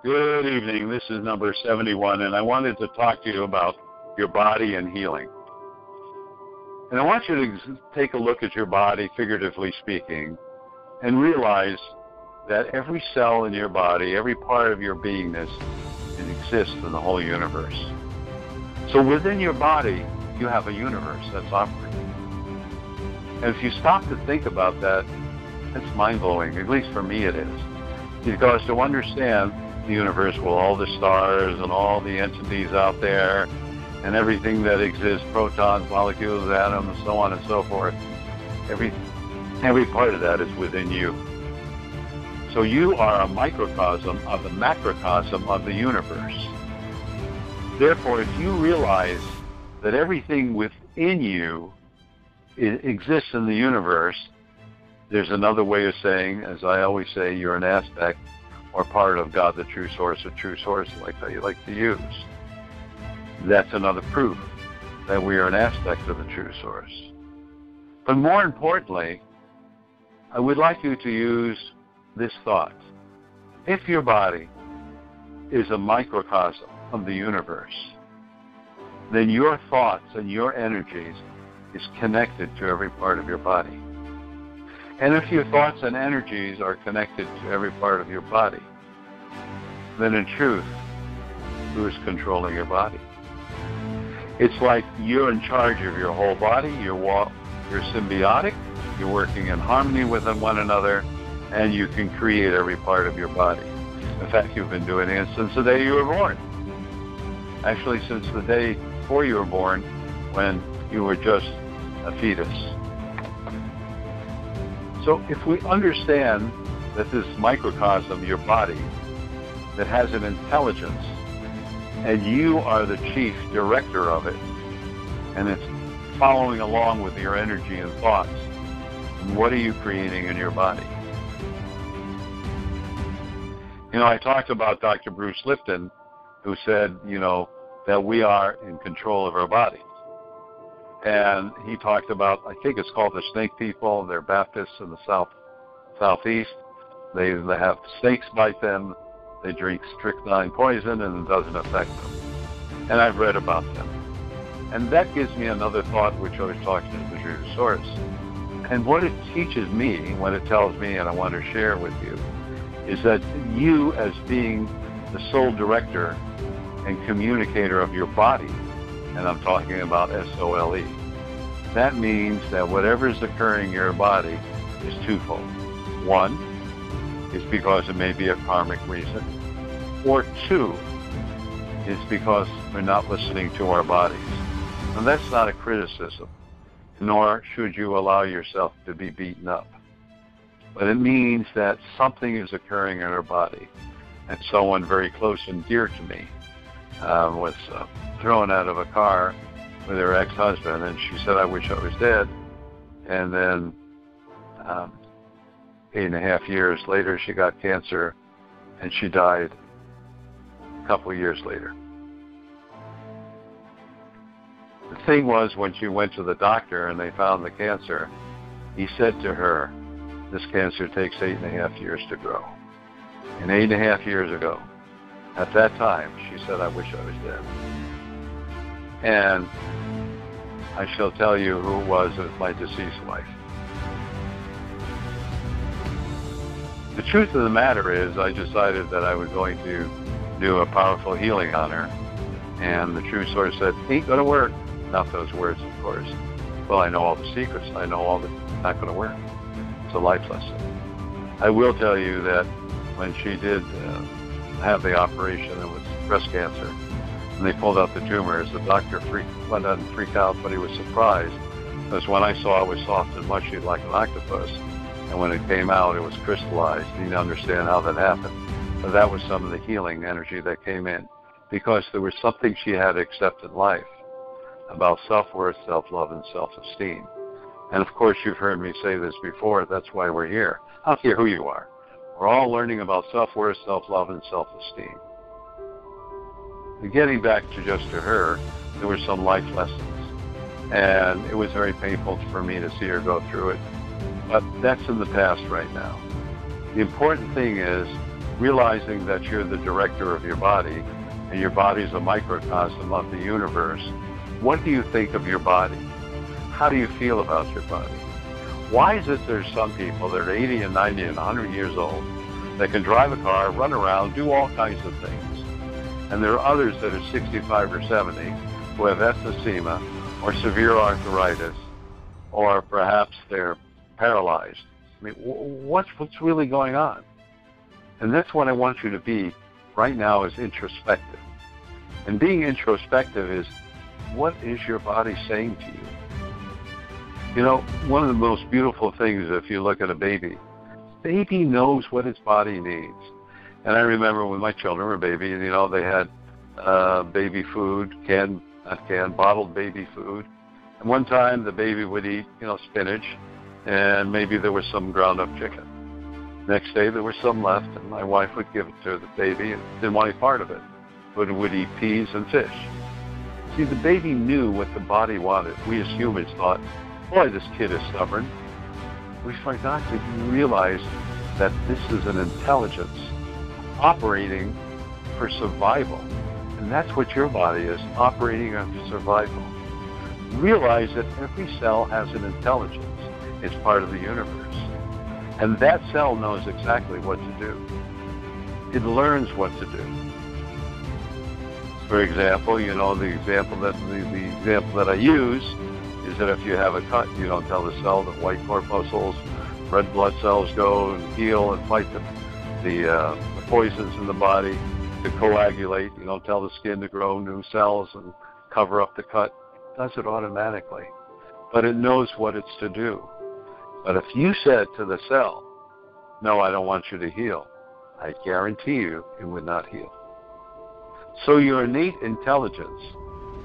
Good evening. This is number 71, and I wanted to talk to you about your body and healing. And I want you to take a look at your body, figuratively speaking, and realize that every cell in your body, every part of your beingness, it exists in the whole universe. So within your body, you have a universe that's operating. And if you stop to think about that, it's mind-blowing. At least for me it is. Because to understand the universe with all the stars and all the entities out there and everything that exists, protons, molecules, atoms, so on and so forth, every part of that is within you. So you are a microcosm of the macrocosm of the universe. Therefore, if you realize that everything within you exists in the universe, there's another way of saying, as I always say, you're an aspect or part of God, the true source, like how you like to use. That's another proof that we are an aspect of the true source. But more importantly, I would like you to use this thought. If your body is a microcosm of the universe, then your thoughts and your energies is connected to every part of your body. And if your thoughts and energies are connected to every part of your body, then in truth, who is controlling your body? It's like you're in charge of your whole body, you're symbiotic, you're working in harmony with one another, and you can create every part of your body. In fact, you've been doing it since the day you were born. Actually, since the day before you were born, when you were just a fetus. So if we understand that this microcosm, your body, that has an intelligence, and you are the chief director of it, and it's following along with your energy and thoughts, what are you creating in your body? You know, I talked about Dr. Bruce Lipton, who said, that we are in control of our bodies. And he talked about, I think it's called the snake people. They're Baptists in the southeast. They have snakes bite them. They drink strychnine poison, and it doesn't affect them. And I've read about them. And that gives me another thought, which I was talking to the true source. And what it teaches me, when it tells me, and I want to share with you, is that you, as being the sole director and communicator of your body, and I'm talking about SOLE, that means that whatever is occurring in your body is twofold. One is because it may be a karmic reason, or two is because we're not listening to our bodies. And that's not a criticism, nor should you allow yourself to be beaten up. But it means that something is occurring in our body. And someone very close and dear to me was thrown out of a car with her ex-husband, and she said, I wish I was dead. And then 8.5 years later, she got cancer, and she died a couple of years later. The thing was, when she went to the doctor and they found the cancer, he said to her, this cancer takes 8.5 years to grow. And 8.5 years ago, at that time, she said, I wish I was dead. And I shall tell you who it was my deceased wife. The truth of the matter is, I decided that I was going to do a powerful healing on her. And the true source said, ain't going to work. Not those words, of course. Well, I know all the secrets. I know all that it's not going to work. It's a life lesson. I will tell you that when she did have the operation, it was breast cancer, and they pulled out the tumors, the doctor went out and freaked out, but he was surprised, because when I saw it was soft and mushy like an octopus, and when it came out, it was crystallized. He didn't understand how that happened. But that was some of the healing energy that came in, because there was something she had to accept in life about self-worth, self-love, and self-esteem. And of course, you've heard me say this before, that's why we're here. I don't care who you are. We're all learning about self-worth, self-love, and self-esteem. And getting back to her, there were some life lessons. And it was very painful for me to see her go through it. But that's in the past right now. The important thing is realizing that you're the director of your body, and your body's a microcosm of the universe. What do you think of your body? How do you feel about your body? Why is it there's some people that are 80 and 90 and 100 years old that can drive a car, run around, do all kinds of things, and there are others that are 65 or 70 who have emphysema or severe arthritis, or perhaps they're paralyzed? I mean, what's really going on? And that's what I want you to be right now, is introspective. And being introspective is, what is your body saying to you? You know, one of the most beautiful things, if you look at a baby knows what its body needs. And I remember when my children were babies, you know, they had baby food, bottled baby food. And one time the baby would eat, you know, spinach, and maybe there was some ground up chicken. Next day there was some left, and my wife would give it to the baby and didn't want any part of it, but would eat peas and fish. See, the baby knew what the body wanted. We as humans thought, boy, this kid is stubborn. We forgot to realize that this is an intelligence operating for survival. And that's what your body is, operating on survival. Realize that every cell has an intelligence. It's part of the universe. And that cell knows exactly what to do. It learns what to do. For example, you know, the example that I use is that if you have a cut, you don't tell the cell that white corpuscles, red blood cells go and heal and fight the poisons in the body to coagulate. You don't tell the skin to grow new cells and cover up the cut. It does it automatically. But it knows what it's to do. But if you said to the cell, no, I don't want you to heal, I guarantee you it would not heal. So your innate intelligence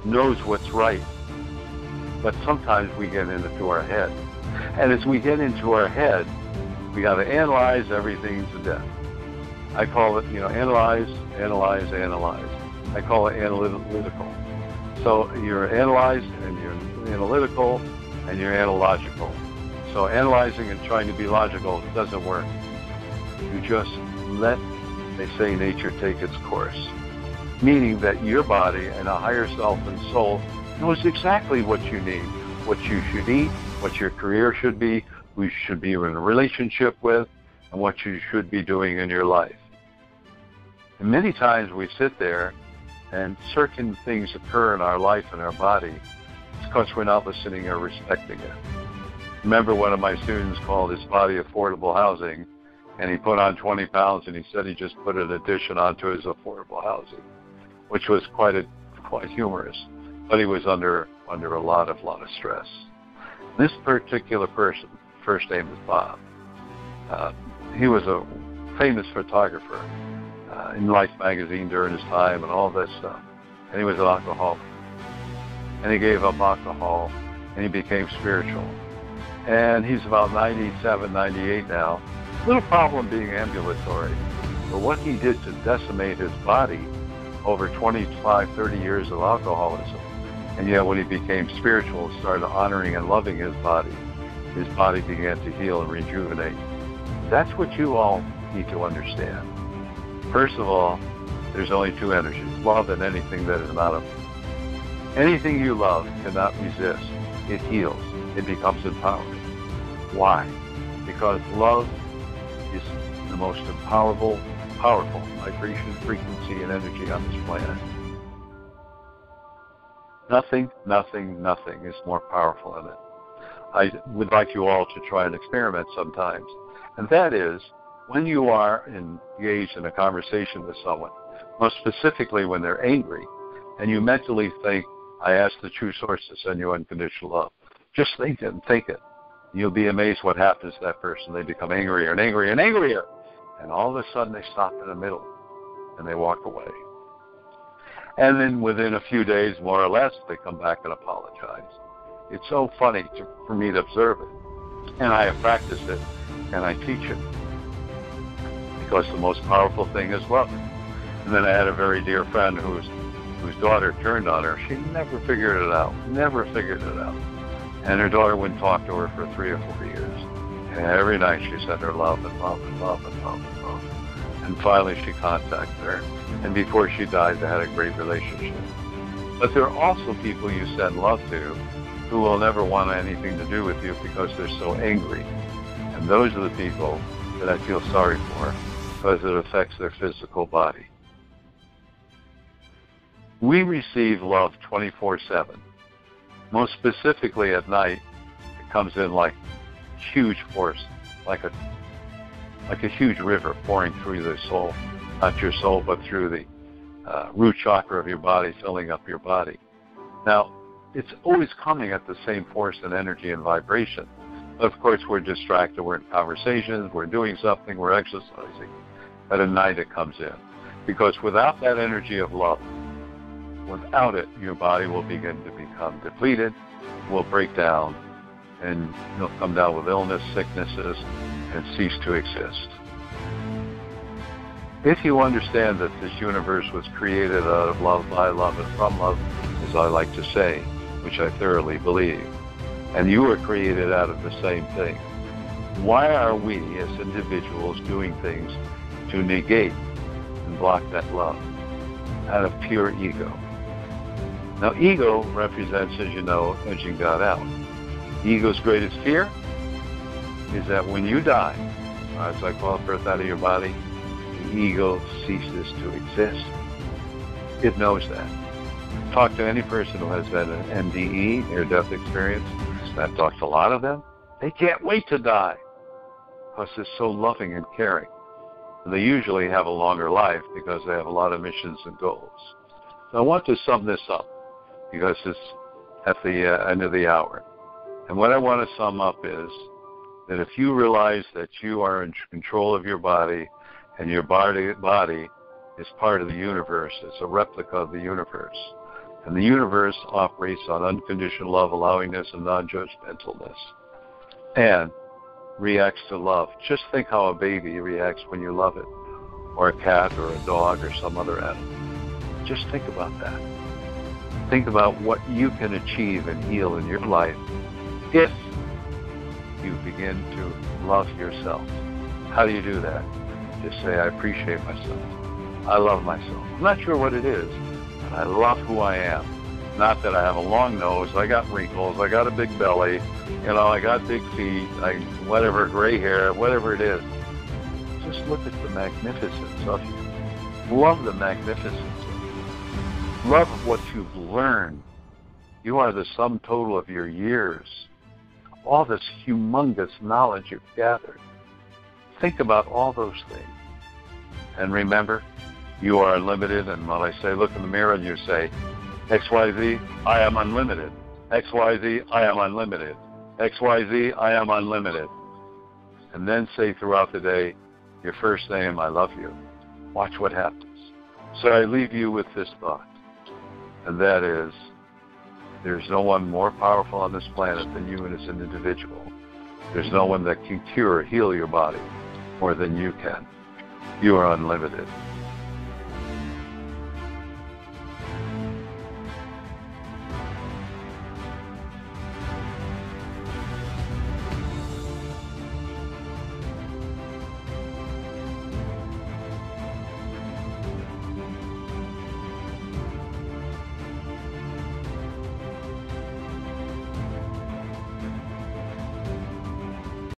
knows what's right. But sometimes we get into our head. And as we get into our head, we got to analyze everything to death. I call it, you know, analyze. I call it analytical. So you're analyzed and you're analytical and you're analogical. So analyzing and trying to be logical doesn't work. You just let, they say, nature take its course. Meaning that your body and a higher self and soul knows exactly what you need, what you should eat, what your career should be, who you should be in a relationship with, and what you should be doing in your life. And many times we sit there and certain things occur in our life and our body. It's because we're not listening or respecting it. Remember, one of my students called his body affordable housing, and he put on 20 pounds, and he said he just put an addition onto his affordable housing, which was quite humorous. But he was under a lot of stress. This particular person, first name is Bob. He was a famous photographer in Life magazine during his time and all that stuff. And he was an alcoholic. And he gave up alcohol, and he became spiritual. And he's about 97, 98 now. Little problem being ambulatory. But what he did to decimate his body over 25, 30 years of alcoholism, and yet when he became spiritual and started honoring and loving his body began to heal and rejuvenate. That's what you all need to understand. First of all, there's only two energies, love and anything that is not of it. Anything you love cannot resist. It heals. It becomes empowering. Why? Because love is the most powerful vibration, frequency, and energy on this planet. Nothing is more powerful than it. I would like you all to try and experiment sometimes. And that is, when you are engaged in a conversation with someone, most specifically when they're angry, and you mentally think, I ask the true source to send you unconditional love. Just think it and think it. You'll be amazed what happens to that person. They become angrier and angrier and angrier. And all of a sudden they stop in the middle and they walk away. And then within a few days, more or less, they come back and apologize. It's so funny for me to observe it. And I have practiced it and I teach it. Because the most powerful thing is love. And then I had a very dear friend whose daughter turned on her. She never figured it out. And her daughter wouldn't talk to her for 3 or 4 years. And every night she sent her love and love and love and love and love. And finally she contacted her. And before she died, they had a great relationship. But there are also people you send love to who will never want anything to do with you because they're so angry. And those are the people that I feel sorry for because it affects their physical body. We receive love 24/7. Most specifically at night, it comes in like huge force, like a huge river pouring through the soul, not your soul, but through the root chakra of your body, filling up your body. Now, it's always coming at the same force and energy and vibration. Of course, we're distracted. We're in conversations. We're doing something. We're exercising. But at night it comes in. Because without that energy of love, without it, your body will begin to become depleted, will break down, and you'll come down with illness, sicknesses, and cease to exist. If you understand that this universe was created out of love, by love, and from love, as I like to say, which I thoroughly believe, and you were created out of the same thing, why are we as individuals doing things to negate and block that love out of pure ego? Now, ego represents, as you know, edging God out. Ego's greatest fear is that when you die, as I call birth out of your body, the ego ceases to exist. It knows that. Talk to any person who has had an NDE, near-death experience. I've talked to a lot of them. They can't wait to die because they're so loving and caring. And they usually have a longer life because they have a lot of missions and goals. So I want to sum this up because it's at the end of the hour. And what I want to sum up is that if you realize that you are in control of your body and your body is part of the universe, it's a replica of the universe, and the universe operates on unconditional love, allowingness, and non-judgmentalness, and reacts to love. Just think how a baby reacts when you love it, or a cat, or a dog, or some other animal. Just think about that. Think about what you can achieve and heal in your life if you begin to love yourself. How do you do that? Just say, I appreciate myself. I love myself. I'm not sure what it is, but I love who I am. Not that I have a long nose, I got wrinkles, I got a big belly, I got big feet, whatever, gray hair, whatever it is. Just look at the magnificence of you. Love the magnificence of you. Love what you've learned. You are the sum total of your years. All this humongous knowledge you've gathered. Think about all those things. And remember, you are unlimited. And when I say look in the mirror and you say, XYZ, I am unlimited. XYZ, I am unlimited. XYZ, I am unlimited. And then say throughout the day, your first name, I love you. Watch what happens. So I leave you with this thought. And that is, there's no one more powerful on this planet than you as an individual. There's no one that can cure or heal your body more than you can. You are unlimited.